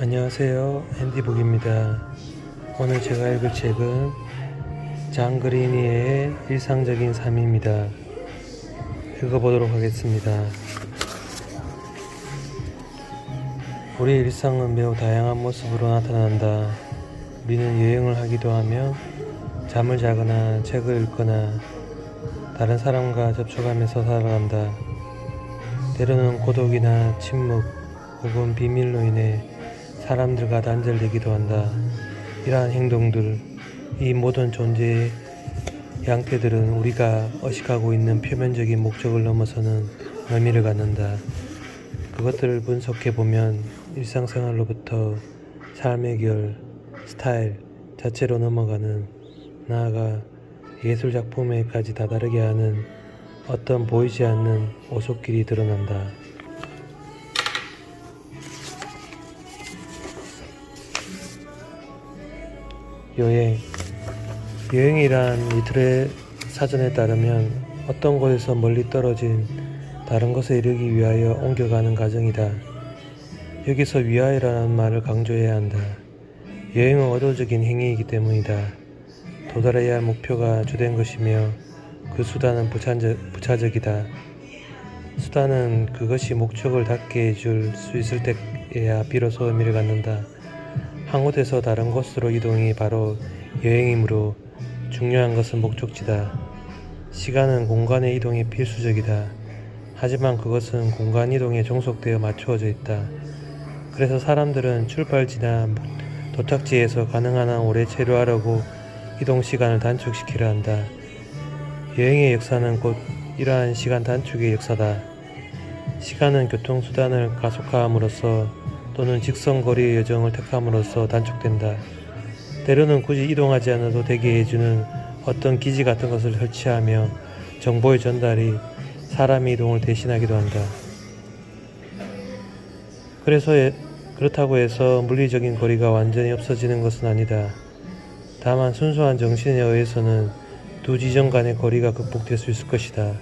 안녕하세요, 앤디북입니다. 오늘 제가 읽을 책은 잔 그리니의 일상적인 삶입니다. 읽어보도록 하겠습니다. 우리 일상은 매우 다양한 모습으로 나타난다. 우리는 여행을 하기도 하며 잠을 자거나 책을 읽거나 다른 사람과 접촉하면서 살아간다. 때로는 고독이나 침묵 혹은 비밀로 인해 사람들과 단절되기도 한다. 이러한 행동들, 이 모든 존재의 양태들은 우리가 의식하고 있는 표면적인 목적을 넘어서는 의미를 갖는다. 그것들을 분석해보면 일상생활로부터 삶의 결, 스타일 자체로 넘어가는, 나아가 예술작품에까지 다다르게 하는 어떤 보이지 않는 오솔길이 드러난다. 여행이란 리틀의 사전에 따르면 어떤 곳에서 멀리 떨어진 다른 곳에 이르기 위하여 옮겨가는 과정이다. 여기서 위하여라는 말을 강조해야 한다. 여행은 의도적인 행위이기 때문이다. 도달해야 할 목표가 주된 것이며 그 수단은 부차적이다. 수단은 그것이 목적을 닿게 해줄 수 있을 때에야 비로소 의미를 갖는다. 한 곳에서 다른 곳으로 이동이 바로 여행이므로 중요한 것은 목적지다. 시간은 공간의 이동에 필수적이다. 하지만 그것은 공간 이동에 종속되어 맞추어져 있다. 그래서 사람들은 출발지나 도착지에서 가능한 한 오래 체류하려고 이동 시간을 단축시키려 한다. 여행의 역사는 곧 이러한 시간 단축의 역사다. 시간은 교통수단을 가속화함으로써 또는 직선거리의 여정을 택함으로써 단축된다. 때로는 굳이 이동하지 않아도 되게 해주는 어떤 기지 같은 것을 설치하며 정보의 전달이 사람의 이동을 대신하기도 한다. 그렇다고 해서 물리적인 거리가 완전히 없어지는 것은 아니다. 다만 순수한 정신에 의해서는 두 지점 간의 거리가 극복될 수 있을 것이다.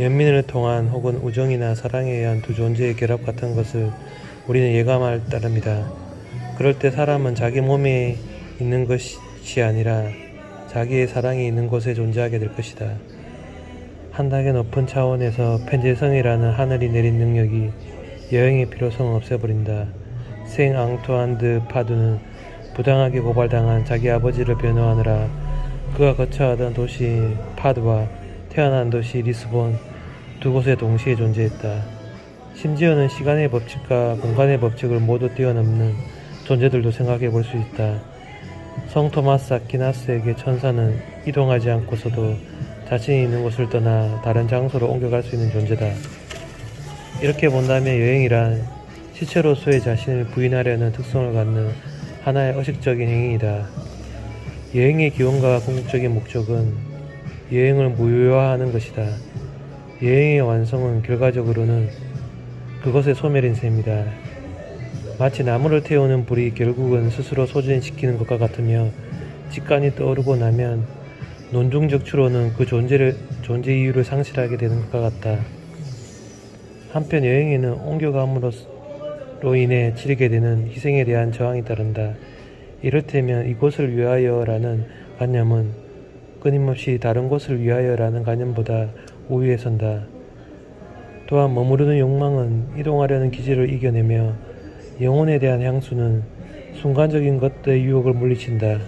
연민을 통한 혹은 우정이나 사랑에 의한 두 존재의 결합 같은 것을 우리는 예감할 따름이다. 그럴 때 사람은 자기 몸에 있는 것이 아니라 자기의 사랑이 있는 곳에 존재하게 될 것이다. 한 단계 높은 차원에서 편재성이라는 하늘이 내린 능력이 여행의 필요성을 없애버린다. 생 앙투안 드 파두는 부당하게 고발당한 자기 아버지를 변호하느라 그가 거처하던 도시 파두와 태어난 도시 리스본 두 곳에 동시에 존재했다. 심지어는 시간의 법칙과 공간의 법칙을 모두 뛰어넘는 존재들도 생각해 볼 수 있다. 성 토마스 아퀴나스에게 천사는 이동하지 않고서도 자신이 있는 곳을 떠나 다른 장소로 옮겨갈 수 있는 존재다. 이렇게 본다면 여행이란 시체로서의 자신을 부인하려는 특성을 갖는 하나의 의식적인 행위이다. 여행의 기원과 궁극적인 목적은 여행을 무효화하는 것이다. 여행의 완성은 결과적으로는 그것의 소멸인 셈이다. 마치 나무를 태우는 불이 결국은 스스로 소진시키는 것과 같으며 직관이 떠오르고 나면 논중적 추로는 그 존재 이유를 상실하게 되는 것과 같다. 한편 여행에는 옮겨감으로 인해 치르게 되는 희생에 대한 저항이 따른다. 이를테면 이곳을 위하여라는 관념은 끊임없이 다른 곳을 위하여라는 관념보다 우위에 선다. 또한 머무르는 욕망은 이동하려는 기질을 이겨내며 영혼에 대한 향수는 순간적인 것들의 유혹을 물리친다.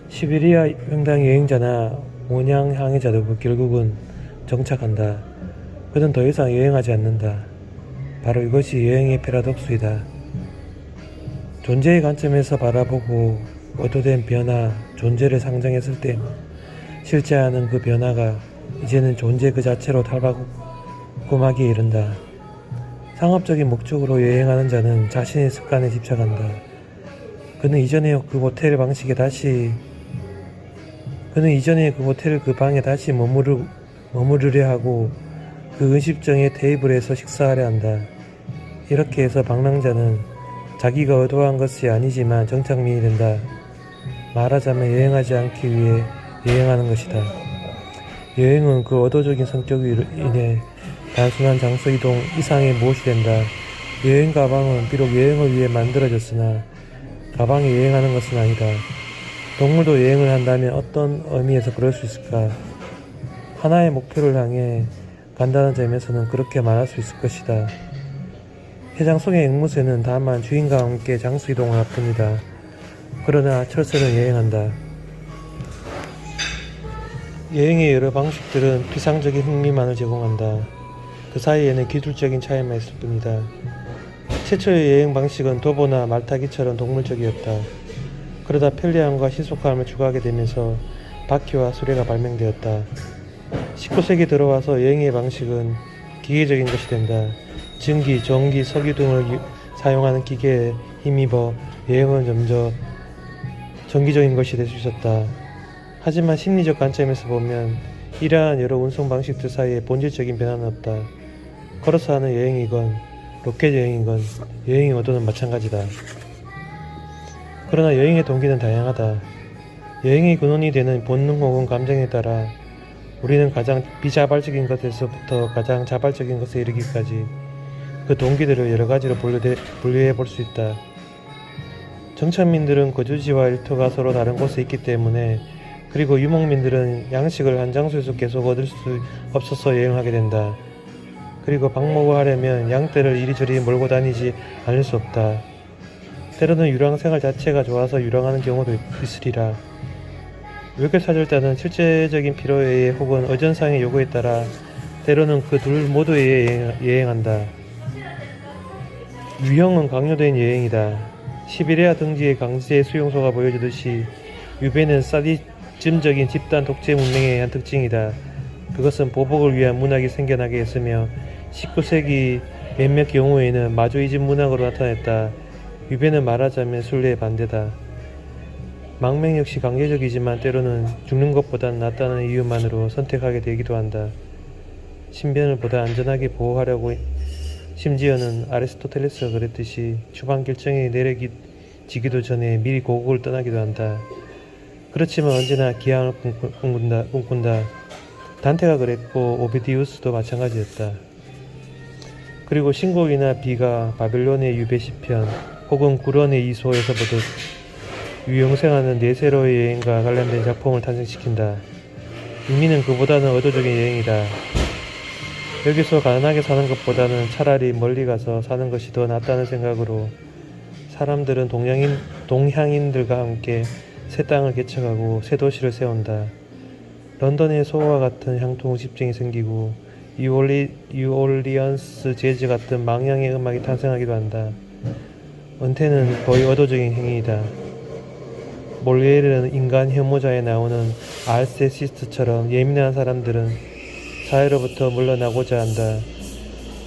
시베리아 횡단 여행자나 원양 항해자도 결국은 정착한다. 그는 더 이상 여행하지 않는다. 바로 이것이 여행의 패러독스이다. 존재의 관점에서 바라보고 의도된 변화, 존재를 상정했을 때 실제하는 그 변화가 이제는 존재 그 자체로 탈바꿈하기에 이른다. 상업적인 목적으로 여행하는 자는 자신의 습관에 집착한다. 그는 이전에 그 호텔 그 방에 다시 머무르려 하고 그 은식정의 테이블에서 식사하려 한다. 이렇게 해서 방랑자는 자기가 의도한 것이 아니지만 정착민이 된다. 말하자면 여행하지 않기 위해 여행하는 것이다. 여행은 그 의도적인 성격으로 인해 단순한 장소 이동 이상의 무엇이 된다. 여행 가방은 비록 여행을 위해 만들어졌으나 가방이 여행하는 것은 아니다. 동물도 여행을 한다면 어떤 의미에서 그럴 수 있을까? 하나의 목표를 향해 간다는 점에서는 그렇게 말할 수 있을 것이다. 해장 속의 앵무새는 다만 주인과 함께 장수 이동을 할 뿐이다. 그러나 철새는 여행한다. 여행의 여러 방식들은 피상적인 흥미만을 제공한다. 그 사이에는 기술적인 차이만 있을 뿐이다. 최초의 여행 방식은 도보나 말타기처럼 동물적이었다. 그러다 편리함과 신속함을 추구하게 되면서 바퀴와 수레가 발명되었다. 19세기 들어와서 여행의 방식은 기계적인 것이 된다. 증기, 전기, 석유 등을 사용하는 기계에 힘입어 여행은 점점 정기적인 것이 될 수 있었다. 하지만 심리적 관점에서 보면 이러한 여러 운송 방식들 사이에 본질적인 변화는 없다. 걸어서 하는 여행이건 로켓 여행이건 여행의 의도는 마찬가지다. 그러나 여행의 동기는 다양하다. 여행의 근원이 되는 본능 혹은 감정에 따라 우리는 가장 비자발적인 것에서부터 가장 자발적인 것에 이르기까지 그 동기들을 여러 가지로 분류해 볼 수 있다. 정착민들은 거주지와 일터가 서로 다른 곳에 있기 때문에, 그리고 유목민들은 양식을 한 장소에서 계속 얻을 수 없어서 여행하게 된다. 그리고 방목을 하려면 양떼를 이리저리 몰고 다니지 않을 수 없다. 때로는 유랑생활 자체가 좋아서 유랑하는 경우도 있으리라. 외교사절단은 실제적인 필요에 의해 혹은 의전상의 요구에 따라 때로는 그 둘 모두에 의해 여행한다. 유형은 강요된 여행이다. 시베리아 등지의 강제 수용소가 보여주듯이 유배는 사디즘적인 집단 독재 문명의 한 특징이다. 그것은 보복을 위한 문학이 생겨나게 했으며 19세기 몇몇 경우에는 마조이즘 문학으로 나타냈다. 유배는 말하자면 순례의 반대다. 망명 역시 강제적이지만 때로는 죽는 것보단 낫다는 이유만으로 선택하게 되기도 한다. 신변을 보다 안전하게 보호하려고, 심지어는 아리스토텔레스가 그랬듯이 추방 결정이 내려지기도 전에 미리 고국을 떠나기도 한다. 그렇지만 언제나 기항을 꿈꾼다. 단테가 그랬고 오비디우스도 마찬가지였다. 그리고 신곡이나 비가 바벨론의 유배 시편 혹은 구런의 이소에서 보듯 유영생하는 네세로의 여행과 관련된 작품을 탄생시킨다. 의미는 그보다는 의도적인 여행이다. 여기서 가난하게 사는 것보다는 차라리 멀리 가서 사는 것이 더 낫다는 생각으로 사람들은 동향인들과 함께 새 땅을 개척하고 새 도시를 세운다. 런던에 소와 같은 향토 집중이 생기고 뉴올리언스 재즈 같은 망향의 음악이 탄생하기도 한다. 은퇴는 거의 의도적인 행위이다. 몰리에르는 인간 혐오자에 나오는 알세시스트처럼 예민한 사람들은 사회로부터 물러나고자 한다.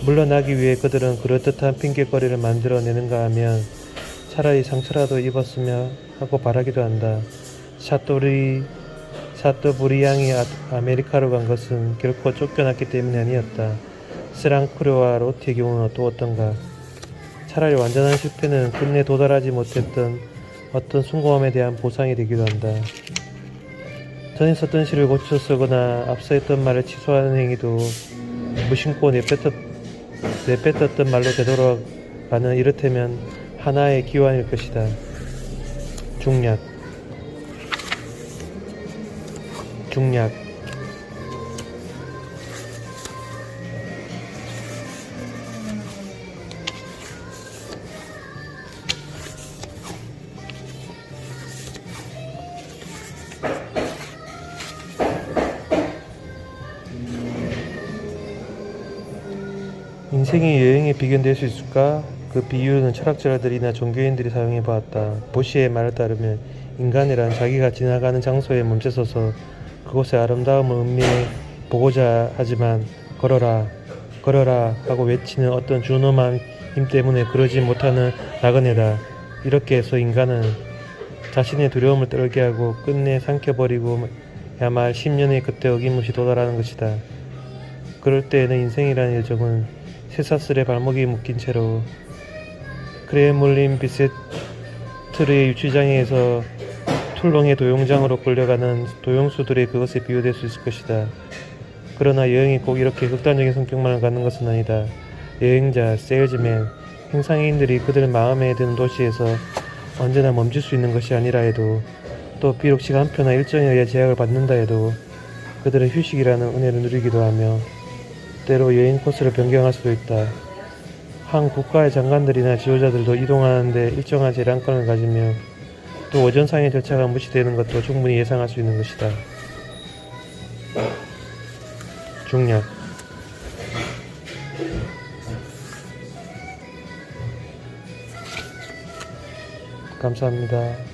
물러나기 위해 그들은 그럴듯한 핑계거리를 만들어내는가 하면 차라리 상처라도 입었으면 하고 바라기도 한다. 샤토브리앙이 아메리카로 간 것은 결코 쫓겨났기 때문이 아니었다. 스랑크르와 로티의 경우는 또 어떤가? 차라리 완전한 실패는 끝내 도달하지 못했던 어떤 숭고함에 대한 보상이 되기도 한다. 전에 썼던 시를 고쳐 쓰거나 앞서 했던 말을 취소하는 행위도 무심코 내뱉었던 말로 되돌아가는, 이렇다면 하나의 기환일 것이다. 중략. 인생이 여행에 비견될 수 있을까? 그 비유는 철학자들이나 종교인들이 사용해 보았다. 보시의 말에 따르면 인간이란 자기가 지나가는 장소에 멈춰서서 그곳의 아름다움을 음미해 보고자 하지만 걸어라 하고 외치는 어떤 준엄한 힘 때문에 그러지 못하는 나그네다. 이렇게 해서 인간은 자신의 두려움을 떨게 하고 끝내 삼켜버리고 야말 10년의 그때 어김없이 도달하는 것이다. 그럴 때에는 인생이라는 여정은 쇠사슬에 발목이 묶인 채로 크레물린 비세트르의 유치장에서 툴롱의 도용장으로 끌려가는 도용수들의 그것에 비유될 수 있을 것이다. 그러나 여행이 꼭 이렇게 극단적인 성격만을 갖는 것은 아니다. 여행자, 세일즈맨, 행상인들이 그들 마음에 드는 도시에서 언제나 멈출 수 있는 것이 아니라 해도, 또 비록 시간표나 일정에 의해 제약을 받는다 해도 그들은 휴식이라는 은혜를 누리기도 하며 때로 여행 코스를 변경할 수도 있다. 한 국가의 장관들이나 지도자들도 이동하는데 일정한 재량권을 가지며 또 오전상의 절차가 무시되는 것도 충분히 예상할 수 있는 것이다. 중략. 감사합니다.